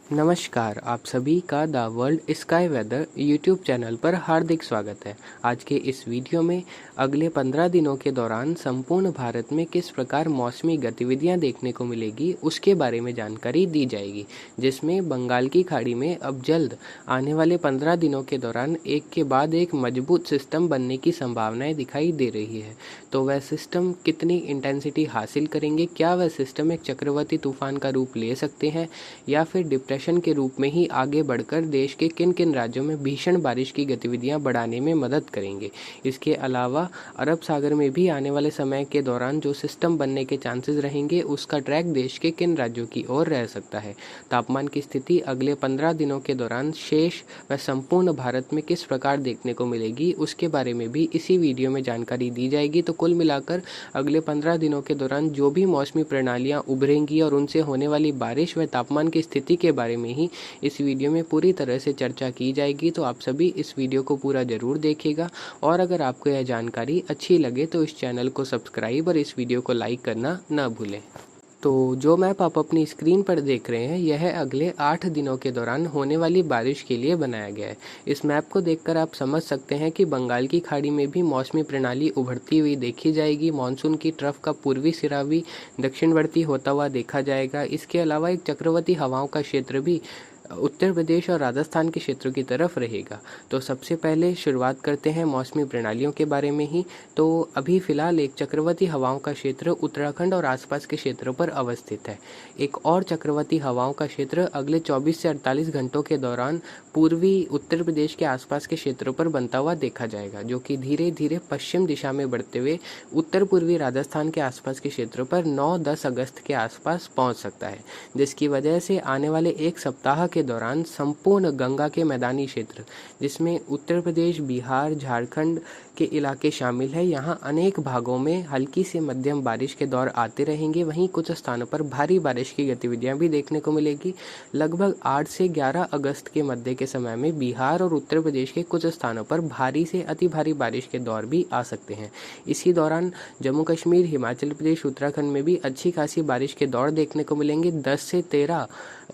नमस्कार, आप सभी का the world sky weather YouTube channel पर हार्दिक स्वागत है। आज के इस वीडियो में अगले 15 दिनों के दौरान संपूर्ण भारत में किस प्रकार मौसमी गतिविधियां देखने को मिलेगी उसके बारे में जानकारी दी जाएगी, जिसमें बंगाल की खाड़ी में अब जल्द आने वाले 15 दिनों के दौरान एक के बाद एक मजबूत सिस्टम बनने की संभावनाएं दिखाई दे रही है। तो वह सिस्टम कितनी इंटेंसिटी हासिल करेंगे, क्या वह सिस्टम एक चक्रवाती तूफान का रूप ले सकते हैं या फिर डिप्रेशन के रूप में ही आगे बढ़कर देश के किन किन राज्यों में भीषण बारिश की गतिविधियां बढ़ाने में मदद करेंगे। इसके अलावा अरब सागर में भी आने वाले समय के दौरान जो सिस्टम बनने के चांसेस रहेंगे उसका ट्रैक देश के किन राज्यों की ओर रह सकता है। तापमान की स्थिति अगले 15 दिनों के दौरान शेष व संपूर्ण भारत में किस प्रकार देखने को मिलेगी उसके बारे में भी इसी वीडियो में जानकारी दी जाएगी। तो कुल मिलाकर अगले 15 दिनों के दौरान जो भी मौसमी प्रणालियां उभरेंगी और उनसे होने वाली बारिश व तापमान की स्थिति के बारे में ही इस वीडियो में पूरी तरह से चर्चा की जाएगी। तो आप सभी इस वीडियो को पूरा जरूर देखिएगा और अगर आपको यह जानकारी अच्छी लगे तो इस चैनल को सब्सक्राइब और इस वीडियो को लाइक करना न भूलें। तो जो मैप आप अपनी स्क्रीन पर देख रहे हैं यह अगले 8 दिनों के दौरान होने वाली बारिश के लिए बनाया गया है। इस मैप को देखकर आप समझ सकते हैं कि बंगाल की खाड़ी में भी मौसमी प्रणाली उभरती हुई देखी जाएगी। मानसून की ट्रफ का पूर्वी सिरा भी दक्षिणवर्ती होता हुआ देखा जाएगा। इसके अलावा एक चक्रवाती हवाओं का क्षेत्र भी उत्तर प्रदेश और राजस्थान के क्षेत्रों की तरफ रहेगा। तो सबसे पहले शुरुआत करते हैं मौसमी प्रणालियों के बारे में ही। तो अभी फिलहाल एक चक्रवाती हवाओं का क्षेत्र उत्तराखंड और आसपास के क्षेत्रों पर अवस्थित है। एक और चक्रवाती हवाओं का क्षेत्र अगले 24 से 48 घंटों के दौरान पूर्वी उत्तर प्रदेश के आसपास के क्षेत्रों पर बनता हुआ देखा जाएगा, जो कि धीरे धीरे पश्चिम दिशा में बढ़ते हुए उत्तर पूर्वी राजस्थान के आसपास के क्षेत्रों पर 9-10 अगस्त के आसपास पहुंच सकता है, जिसकी वजह से आने वाले एक सप्ताह के दौरान संपूर्ण गंगा के मैदानी क्षेत्र, जिसमें उत्तर प्रदेश, बिहार, झारखंड के इलाके शामिल है, यहाँ अनेक भागों में हल्की से मध्यम बारिश के दौर आते रहेंगे। वहीं कुछ स्थानों पर भारी बारिश की गतिविधियां भी देखने को मिलेगी। लगभग 8 से 11 अगस्त के मध्य के समय में बिहार और उत्तर प्रदेश के कुछ स्थानों पर भारी से अति भारी बारिश के दौर भी आ सकते हैं। इसी दौरान जम्मू कश्मीर, हिमाचल प्रदेश, उत्तराखंड में भी अच्छी खासी बारिश के दौर देखने को मिलेंगे। 10 से 13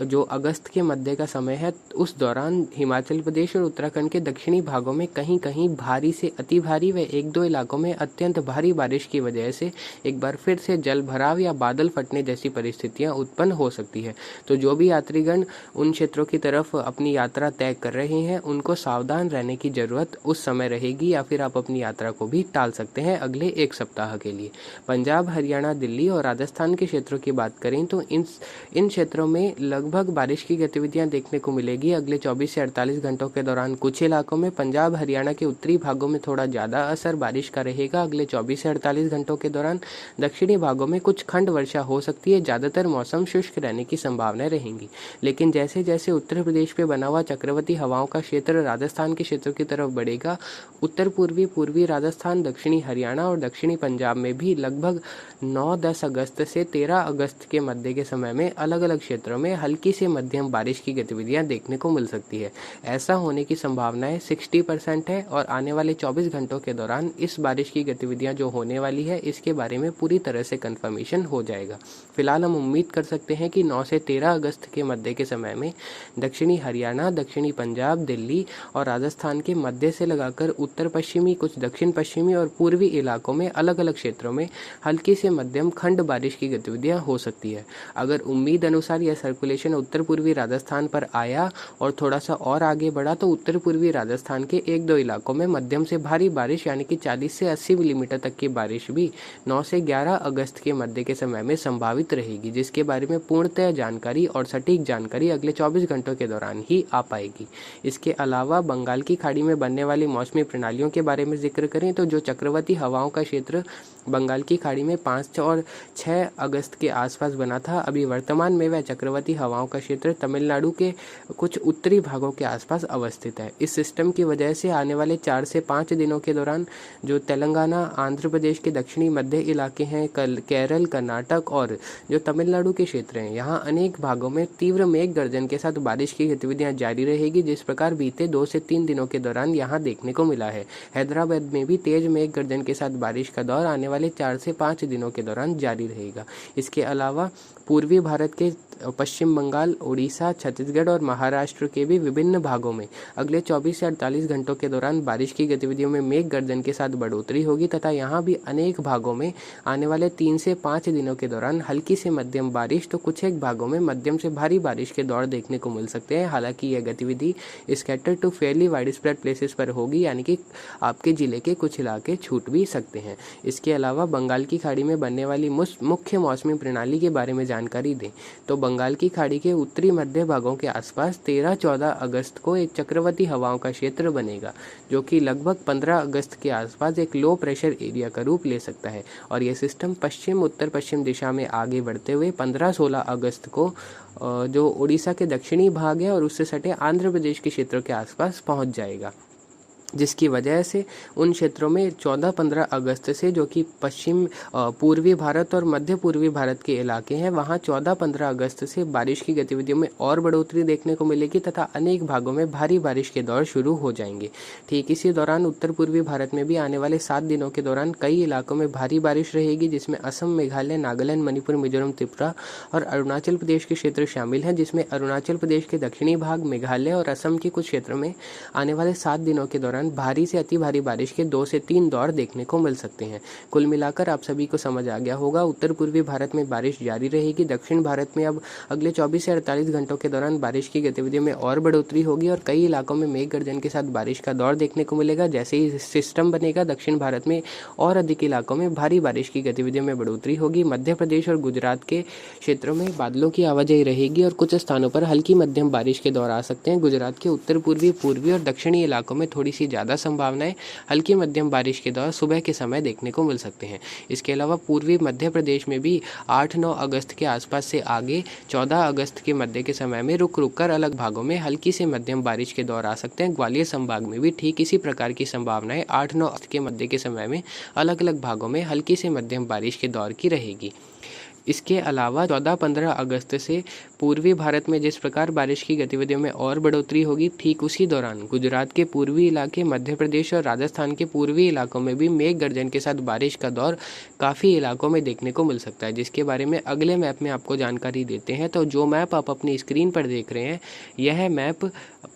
जो अगस्त के मध्य का समय है, उस दौरान हिमाचल प्रदेश और उत्तराखंड के दक्षिणी भागों में कहीं कहीं भारी से अति भारी व 1-2 इलाकों में अत्यंत भारी बारिश की वजह से एक बार फिर से जल भराव या बादल फटने जैसी परिस्थितियां उत्पन्न हो सकती है। तो जो भी यात्रीगण उन क्षेत्रों की तरफ अपनी यात्रा तय कर रहे हैं उनको सावधान रहने की जरूरत उस समय रहेगी, या फिर आप अपनी यात्रा को भी टाल सकते हैं अगले एक सप्ताह के लिए। पंजाब, हरियाणा, दिल्ली और राजस्थान के क्षेत्रों की बात करें तो इन क्षेत्रों में लगभग बारिश की गतिविधियां देखने को मिलेगी अगले 24 से 48 घंटों के दौरान। कुछ इलाकों में पंजाब, हरियाणा के उत्तरी भागों में थोड़ा ज़्यादा असर बारिश का रहेगा अगले 24 से 48 घंटों के दौरान। दक्षिणी भागों में कुछ खंड वर्षा हो सकती है। ज़्यादातर मौसम शुष्क रहने की संभावनाएं रहेंगी, लेकिन जैसे जैसे उत्तर प्रदेश पे बना हुआ चक्रवाती हवाओं का क्षेत्र राजस्थान के क्षेत्रों की तरफ बढ़ेगा, उत्तर पूर्वी, पूर्वी राजस्थान, दक्षिणी हरियाणा और दक्षिणी पंजाब में भी लगभग 9-10 अगस्त से 13 अगस्त के मध्य के समय में अलग अलग क्षेत्रों में हल्की से मध्यम बारिश की गतिविधियां देखने को मिल सकती है। ऐसा होने की संभावनाएं 60% है और आने वाले 24 घंटों के दौरान इस बारिश की गतिविधियां जो होने वाली है इसके बारे में पूरी तरह से कंफर्मेशन हो जाएगा। फिलहाल हम उम्मीद कर सकते हैं कि 9 से 13 अगस्त के मध्य के समय में दक्षिणी हरियाणा, दक्षिणी पंजाब, दिल्ली और राजस्थान के मध्य से लगाकर उत्तर पश्चिमी, कुछ दक्षिण पश्चिमी और पूर्वी इलाकों में अलग अलग क्षेत्रों में हल्की से मध्यम खंड बारिश की गतिविधियां हो सकती है। अगर उम्मीद अनुसार यह सर्कुलेशन उत्तर पूर्वी राजस्थान पर आया और थोड़ा सा और आगे बढ़ा तो उत्तर पूर्वी राजस्थान के 1-2 इलाकों में मध्यम से भारी बारिश यानी कि 40 से 80 मिलीमीटर तक की बारिश भी 9 से 11 अगस्त के मध्य के समय में संभावित रहेगी, जिसके बारे में पूर्णतः जानकारी और सटीक जानकारी अगले 24 घंटों के दौरान ही आ पाएगी। इसके अलावा बंगाल की खाड़ी में बनने वाली मौसमी प्रणालियों के बारे में जिक्र करें तो जो चक्रवाती हवाओं का क्षेत्र बंगाल की खाड़ी में 5 और 6 अगस्त के आसपास बना था, अभी वर्तमान में वह चक्रवाती हवाओं का क्षेत्र तमिलनाडु के कुछ उत्तरी भागों के आसपास अवस्थित है। इस सिस्टम की वजह से आने वाले 4 से 5 दिनों के दौरान जो तेलंगाना, आंध्र प्रदेश के दक्षिणी मध्य इलाके हैं, केरल, कर्नाटक और जो तमिलनाडु के क्षेत्र हैं, यहाँ अनेक भागों में तीव्र मेघ गर्जन के साथ बारिश की गतिविधियां जारी रहेगी, जिस प्रकार बीते 2 से 3 दिनों के दौरान यहाँ देखने को मिला है। हैदराबाद में भी तेज मेघ गर्जन के साथ बारिश का दौर आने वाले 4 से 5 दिनों के दौरान जारी रहेगा। इसके अलावा पूर्वी भारत के पश्चिम बंगाल, उड़ीसा, छत्तीसगढ़ और महाराष्ट्र के भी विभिन्न भागों में अगले 24 से 48 घंटों के दौरान बारिश की गतिविधियों में मेघ गर्जन के साथ बढ़ोतरी होगी तथा यहाँ भी अनेक भागों में आने वाले 3 से 5 दिनों के दौरान हल्की से मध्यम बारिश तो कुछ एक भागों में मध्यम से भारी बारिश के दौर देखने को मिल सकते हैं। हालांकि यह गतिविधि scattered to fairly widespread places पर होगी, यानी कि आपके जिले के कुछ इलाके छूट भी सकते हैं। इसके अलावा बंगाल की खाड़ी में बनने वाली मुख्य मौसमी प्रणाली के बारे में जानकारी दें तो बंगाल की खाड़ी के उत्तरी मध्य भागों के आसपास 13-14 अगस्त को एक चक्रवाती हवाओं का क्षेत्र बनेगा, जो कि लगभग 15 अगस्त के आसपास एक लो प्रेशर एरिया का रूप ले सकता है और यह सिस्टम पश्चिम उत्तर पश्चिम दिशा में आगे बढ़ते हुए 15-16 अगस्त को जो उड़ीसा के दक्षिणी भाग है और उससे सटे आंध्र प्रदेश के क्षेत्रों के आसपास पहुंच जाएगा, जिसकी वजह से उन क्षेत्रों में 14-15 अगस्त से जो कि पश्चिम पूर्वी भारत और मध्य पूर्वी भारत के इलाके हैं वहां 14-15 अगस्त से बारिश की गतिविधियों में और बढ़ोतरी देखने को मिलेगी तथा अनेक भागों में भारी बारिश के दौर शुरू हो जाएंगे। ठीक इसी दौरान उत्तर पूर्वी भारत में भी आने वाले 7 दिनों के दौरान कई इलाकों में भारी बारिश रहेगी, जिसमें असम, मेघालय, नागालैंड, मणिपुर, मिजोरम, त्रिपुरा और अरुणाचल प्रदेश के क्षेत्र शामिल हैं, जिसमें अरुणाचल प्रदेश के दक्षिणी भाग, मेघालय और असम के कुछ क्षेत्रों में आने वाले 7 दिनों के दौरान भारी से अति भारी बारिश के 2 से 3 दौर देखने को मिल सकते हैं। कुल मिलाकर आप सभी को समझ आ गया होगा, उत्तर पूर्वी भारत में बारिश जारी रहेगी। दक्षिण भारत में अब अगले 24 से 48 घंटों के दौरान बारिश की गतिविधियों में और बढ़ोतरी होगी और कई इलाकों में मेघ गर्जन के साथ बारिश का दौर देखने को मिलेगा। जैसे ही सिस्टम बनेगा, दक्षिण भारत में और अधिक इलाकों में भारी बारिश की गतिविधियों में बढ़ोतरी होगी। मध्य प्रदेश और गुजरात के क्षेत्रों में बादलों की आवाजाही रहेगी और कुछ स्थानों पर हल्की मध्यम बारिश के दौर आ सकते हैं। गुजरात के उत्तर पूर्वी, पूर्वी और दक्षिणी इलाकों में थोड़ी सी ज़्यादा संभावनाएं हल्की मध्यम बारिश के दौर सुबह के समय देखने को मिल सकते हैं। इसके अलावा पूर्वी मध्य प्रदेश में भी 8-9 अगस्त के आसपास से आगे 14 अगस्त के मध्य के समय में रुक रुक कर अलग भागों में हल्की से मध्यम बारिश के दौर आ सकते हैं। ग्वालियर संभाग में भी ठीक इसी प्रकार की संभावनाएं 8-9 अगस्त के मध्य के समय में अलग अलग भागों में हल्की से मध्यम बारिश के दौर की रहेगी। इसके अलावा 14-15 अगस्त से पूर्वी भारत में जिस प्रकार बारिश की गतिविधियों में और बढ़ोतरी होगी, ठीक उसी दौरान गुजरात के पूर्वी इलाके, मध्य प्रदेश और राजस्थान के पूर्वी इलाकों में भी मेघ गर्जन के साथ बारिश का दौर काफ़ी इलाकों में देखने को मिल सकता है, जिसके बारे में अगले मैप में आपको जानकारी देते हैं। तो जो मैप आप अपनी स्क्रीन पर देख रहे हैं, यह मैप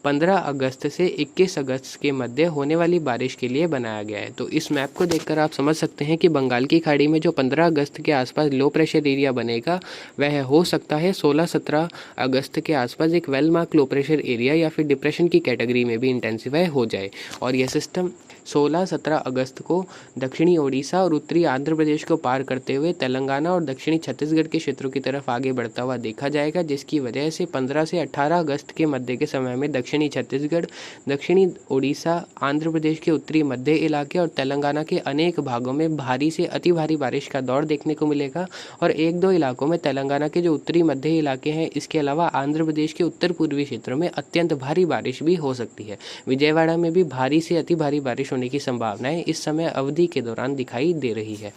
15 अगस्त से 21 अगस्त के मध्य होने वाली बारिश के लिए बनाया गया है। तो इस मैप को देखकर आप समझ सकते हैं कि बंगाल की खाड़ी में जो 15 अगस्त के आसपास लो प्रेशर एरिया बनेगा, वह हो सकता है 16-17 अगस्त के आसपास एक well mark low pressure area या फिर डिप्रेशन की कैटेगरी में भी इंटेंसिफाई हो जाए और यह सिस्टम 16-17 अगस्त को दक्षिणी ओडिशा और उत्तरी आंध्र प्रदेश को पार करते हुए तेलंगाना और दक्षिणी छत्तीसगढ़ के क्षेत्रों की तरफ आगे बढ़ता हुआ देखा जाएगा, जिसकी वजह से 15 से 18 अगस्त के मध्य के समय में दक्षिणी छत्तीसगढ़, दक्षिणी ओडिशा, आंध्र प्रदेश के उत्तरी मध्य इलाके और तेलंगाना के अनेक भागों में भारी से अति भारी बारिश का दौर देखने को मिलेगा और 1-2 इलाकों में तेलंगाना के जो उत्तरी मध्य इलाके हैं, इसके अलावा आंध्र प्रदेश के उत्तर पूर्वी क्षेत्रों में अत्यंत भारी बारिश भी हो सकती है। विजयवाड़ा में भी भारी से अति भारी बारिश होने की संभावनाएं इस समय अवधि के दौरान दिखाई दे रही है।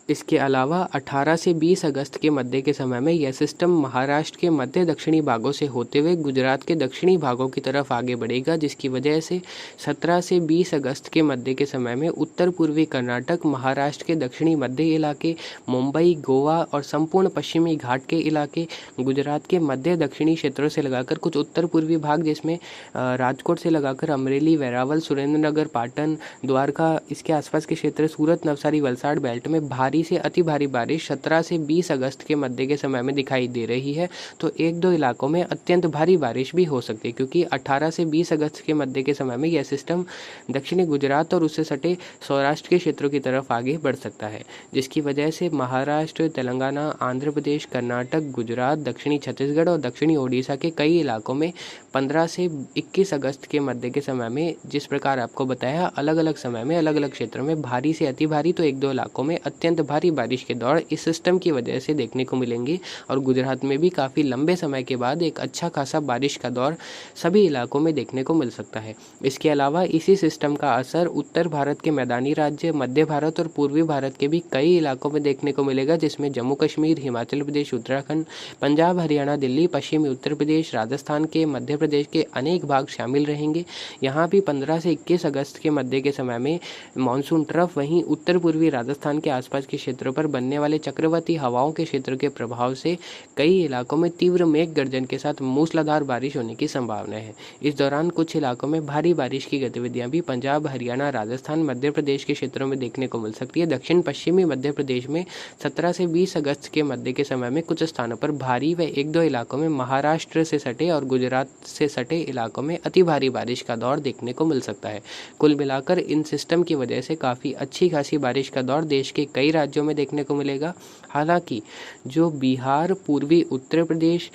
इसके अलावा 18 से 20 अगस्त के मध्य के समय में यह सिस्टम महाराष्ट्र के मध्य दक्षिणी भागों से होते हुए गुजरात के दक्षिणी भागों की तरफ आगे बढ़ेगा, जिसकी वजह से 17 से 20 अगस्त के मध्य के समय में उत्तर पूर्वी कर्नाटक, महाराष्ट्र के दक्षिणी मध्य इलाके, मुंबई, गोवा और संपूर्ण पश्चिमी घाट के इलाके, गुजरात के मध्य दक्षिणी क्षेत्रों से लगाकर कुछ उत्तर पूर्वी भाग जिसमें राजकोट से लगाकर अमरेली, वेरावल, सुरेंद्रनगर, पाटन, द्वारका, इसके आसपास के क्षेत्र, सूरत, नवसारी, वलसाड़ बेल्ट में भारी से अति भारी बारिश 17 से 20 अगस्त के मध्य के समय में दिखाई दे रही है। तो 1-2 इलाकों में अत्यंत भारी बारिश भी हो सकती है, क्योंकि 18 से 20 अगस्त के मध्य के समय में यह सिस्टम दक्षिणी गुजरात और उससे सटे सौराष्ट्र के क्षेत्रों की तरफ आगे बढ़ सकता है, जिसकी वजह से महाराष्ट्र, तेलंगाना, आंध्र प्रदेश, कर्नाटक, गुजरात, दक्षिणी छत्तीसगढ़ और दक्षिणी ओडिशा के कई इलाकों में 15 से 21 अगस्त के मध्य के समय में जिस प्रकार आपको बताया, अलग अलग समय में अलग अलग क्षेत्रों में भारी से अति भारी तो 1-2 इलाकों में अत्यंत भारी बारिश के दौर इस सिस्टम की वजह से देखने को मिलेंगे और गुजरात में भी काफ़ी लंबे समय के बाद एक अच्छा खासा बारिश का दौर सभी इलाकों में देखने को मिल सकता है। इसके अलावा इसी सिस्टम का असर उत्तर भारत के मैदानी राज्य, मध्य भारत और पूर्वी भारत के भी कई इलाकों में देखने को मिलेगा, जिसमें जम्मू कश्मीर, हिमाचल प्रदेश, उत्तराखंड, पंजाब, हरियाणा, दिल्ली, पश्चिमी उत्तर प्रदेश, राजस्थान के, मध्य प्रदेश के अनेक भाग शामिल रहेंगे। यहाँ भी 15 से 21 अगस्त के मध्य के समय में मानसून ट्रफ, वहीं उत्तर पूर्वी राजस्थान के आसपास के के क्षेत्रों पर बनने वाले चक्रवाती हवाओं के क्षेत्र के प्रभाव से कई इलाकों में तीव्र मेघ गर्जन के साथ मूसलाधार बारिश होने की संभावना है। इस दौरान कुछ इलाकों में भारी बारिश की गतिविधियां भी पंजाब, हरियाणा, राजस्थान, मध्य प्रदेश के क्षेत्रों में देखने को मिल सकती है। दक्षिण पश्चिमी मध्य प्रदेश में 17 से 20 अगस्त के मध्य के समय में कुछ स्थानों पर भारी व एक दो इलाकों में महाराष्ट्र से सटे और गुजरात से सटे इलाकों में अति भारी बारिश का दौर देखने को मिल सकता है। कुल मिलाकर इन सिस्टम की वजह से काफ़ी अच्छी खासी बारिश का दौर देश के कई राज्यों में देखने को मिलेगा। हालांकि जो बिहार, पूर्वी उत्तर प्रदेश,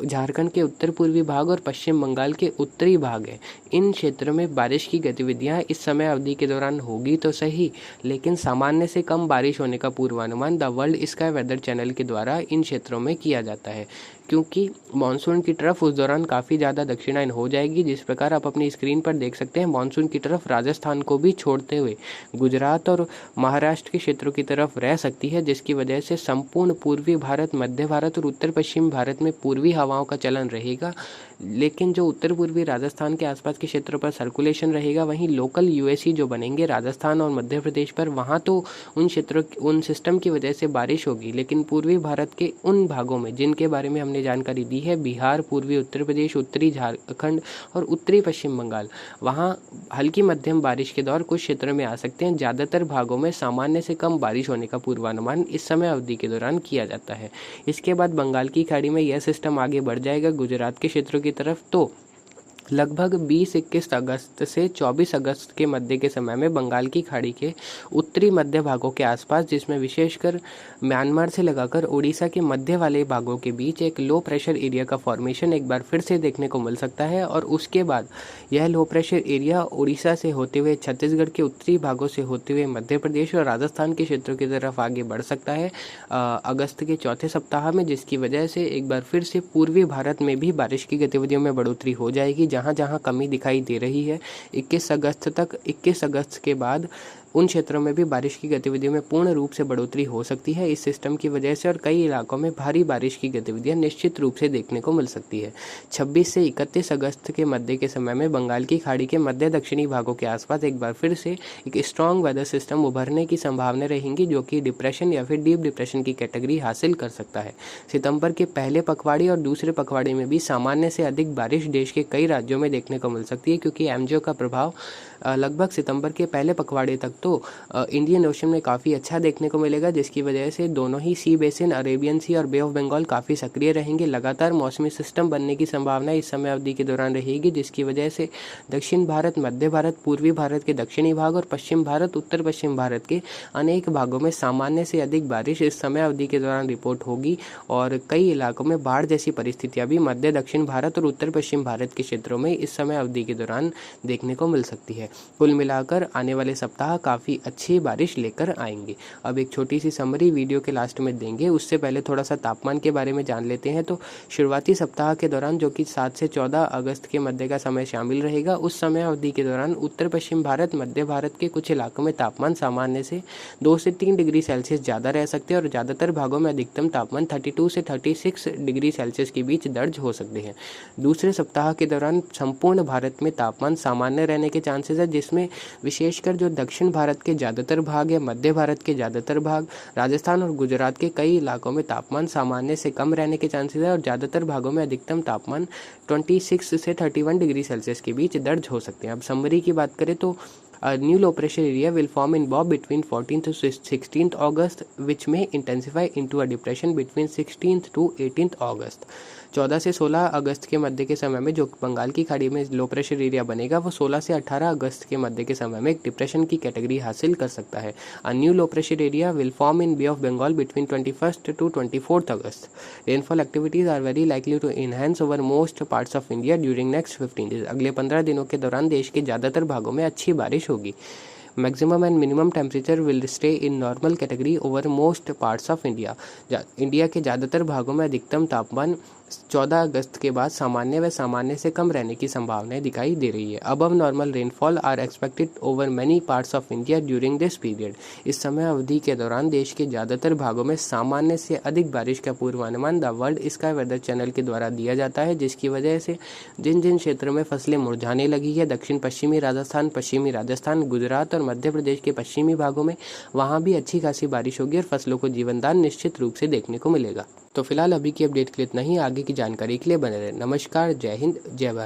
झारखंड के उत्तर पूर्वी भाग और पश्चिम बंगाल के उत्तरी भाग है, इन क्षेत्रों में बारिश की गतिविधियां इस समय अवधि के दौरान होगी तो सही, लेकिन सामान्य से कम बारिश होने का पूर्वानुमान the world sky weather channel के द्वारा इन क्षेत्रों में किया जाता है, क्योंकि मानसून की तरफ उस दौरान काफ़ी ज़्यादा दक्षिणायन हो जाएगी। जिस प्रकार आप अपनी स्क्रीन पर देख सकते हैं, मानसून की तरफ राजस्थान को भी छोड़ते हुए गुजरात और महाराष्ट्र के क्षेत्रों की तरफ रह सकती है, जिसकी वजह से संपूर्ण पूर्वी भारत, मध्य भारत और उत्तर पश्चिम भारत में पूर्वी हवाओं का चलन रहेगा। लेकिन जो उत्तर पूर्वी राजस्थान के आसपास के क्षेत्रों पर सर्कुलेशन रहेगा, वहीं लोकल यूएसई जो बनेंगे राजस्थान और मध्य प्रदेश पर, वहाँ तो उन सिस्टम की वजह से बारिश होगी। लेकिन पूर्वी भारत के उन भागों में जिनके बारे में हमने जानकारी दी है, बिहार, पूर्वी उत्तर प्रदेश, उत्तरी झारखंड और उत्तरी पश्चिम बंगाल, वहाँ हल्की मध्यम बारिश के दौर कुछ क्षेत्रों में आ सकते हैं। ज़्यादातर भागों में सामान्य से कम बारिश होने का पूर्वानुमान इस समय अवधि के दौरान किया जाता है। इसके बाद बंगाल की खाड़ी में यह सिस्टम आगे बढ़ जाएगा गुजरात के क्षेत्रों की तरफ। तो लगभग 20-21 अगस्त से 24 अगस्त के मध्य के समय में बंगाल की खाड़ी के उत्तरी मध्य भागों के आसपास, जिसमें विशेषकर म्यांमार से लगाकर ओडिशा के मध्य वाले भागों के बीच एक लो प्रेशर एरिया का फॉर्मेशन एक बार फिर से देखने को मिल सकता है। और उसके बाद यह लो प्रेशर एरिया ओडिशा से होते हुए छत्तीसगढ़ के उत्तरी भागों से होते हुए मध्य प्रदेश और राजस्थान के क्षेत्रों की तरफ आगे बढ़ सकता है अगस्त के चौथे सप्ताह में, जिसकी वजह से एक बार फिर से पूर्वी भारत में भी बारिश की गतिविधियों में बढ़ोतरी हो जाएगी। जहाँ जहाँ कमी दिखाई दे रही है 21 अगस्त के बाद उन क्षेत्रों में भी बारिश की गतिविधियों में पूर्ण रूप से बढ़ोतरी हो सकती है इस सिस्टम की वजह से, और कई इलाकों में भारी बारिश की गतिविधियां निश्चित रूप से देखने को मिल सकती है। 26 से 31 अगस्त के मध्य के समय में बंगाल की खाड़ी के मध्य दक्षिणी भागों के आसपास एक बार फिर से एक स्ट्रॉन्ग वेदर सिस्टम उभरने की संभावना रहेंगी, जो कि डिप्रेशन या फिर डीप डिप्रेशन की कैटेगरी हासिल कर सकता है। सितंबर के पहले पखवाड़े और दूसरे पखवाड़े में भी सामान्य से अधिक बारिश देश के कई राज्यों में देखने को मिल सकती है, क्योंकि एमजो का प्रभाव लगभग सितंबर के पहले पखवाड़े तक तो इंडियन ओशन में काफ़ी अच्छा देखने को मिलेगा, जिसकी वजह से दोनों ही सी बेसिन, अरेबियन सी और बे ऑफ बंगाल काफ़ी सक्रिय रहेंगे। लगातार मौसमी सिस्टम बनने की संभावना इस समय अवधि के दौरान रहेगी, जिसकी वजह से दक्षिण भारत, मध्य भारत, पूर्वी भारत के दक्षिणी भाग और पश्चिम भारत, उत्तर पश्चिम भारत के अनेक भागों में सामान्य से अधिक बारिश इस समय अवधि के दौरान रिपोर्ट होगी। और कई इलाकों में बाढ़ जैसी परिस्थितियाँ भी मध्य दक्षिण भारत और उत्तर पश्चिम भारत के क्षेत्रों में इस समय अवधि के दौरान देखने को मिल सकती है। कुल मिलाकर आने वाले सप्ताह काफ़ी अच्छी बारिश लेकर आएंगे। अब एक छोटी सी समरी वीडियो के लास्ट में देंगे, उससे पहले थोड़ा सा तापमान के बारे में जान लेते हैं। तो शुरुआती सप्ताह के दौरान, जो कि 7 से 14 अगस्त के मध्य का समय शामिल रहेगा, उस समय अवधि के दौरान उत्तर पश्चिम भारत, मध्य भारत के कुछ इलाकों में तापमान सामान्य से 2 से 3 डिग्री सेल्सियस ज़्यादा रह सकते हैं और ज़्यादातर भागों में अधिकतम तापमान 32 से 36 डिग्री सेल्सियस के बीच दर्ज हो सकते हैं। दूसरे सप्ताह के दौरान संपूर्ण भारत में तापमान सामान्य रहने के चांसेस है, जिसमें विशेषकर जो दक्षिण भारत के ज़्यादातर भाग या मध्य भारत के ज़्यादातर भाग, राजस्थान और गुजरात के कई इलाकों में तापमान सामान्य से कम रहने के चांसेस है और ज़्यादातर भागों में अधिकतम तापमान 26 से 31 डिग्री सेल्सियस के बीच दर्ज हो सकते हैं। अब समरी की बात करें तो A new low pressure area will form in Bob between 14th to 16th August, which may intensify into a depression between 16th to 18th August. 14 से 16 अगस्त के मध्य के समय में जो बंगाल की खाड़ी में लो प्रेशर एरिया बनेगा, वो 16 से 18 अगस्त के मध्य के समय में एक डिप्रेशन की कैटेगरी हासिल कर सकता है। A new low pressure area will form in Bay of Bengal between 21st to 24th August. Rainfall activities are very likely to enhance over most parts of India during next 15 days. अगले 15 दिनों के दौरान देश के ज़्यादातर भागों में अच्छी बारिश होगी। Maximum and minimum temperature will stay in normal category over most parts of India. India के ज़्यादातर भागों में अधिकतम तापमान 14 अगस्त के बाद सामान्य व सामान्य से कम रहने की संभावनाएं दिखाई दे रही है। Above normal rainfall are expected over many parts of India during this period. इस समय अवधि के दौरान देश के ज़्यादातर भागों में सामान्य से अधिक बारिश का पूर्वानुमान the world sky weather channel के द्वारा दिया जाता है, जिसकी वजह से जिन जिन क्षेत्रों में फसलें मुरझाने लगी है, दक्षिण पश्चिमी राजस्थान, पश्चिमी राजस्थान, गुजरात और मध्य प्रदेश के पश्चिमी भागों में, वहाँ भी अच्छी खासी बारिश होगी और फसलों को जीवनदान निश्चित रूप से देखने को मिलेगा। तो फिलहाल अभी की अपडेट के लिए इतना ही। आगे की जानकारी के लिए बने रहे। नमस्कार, जय हिंद, जय भारत।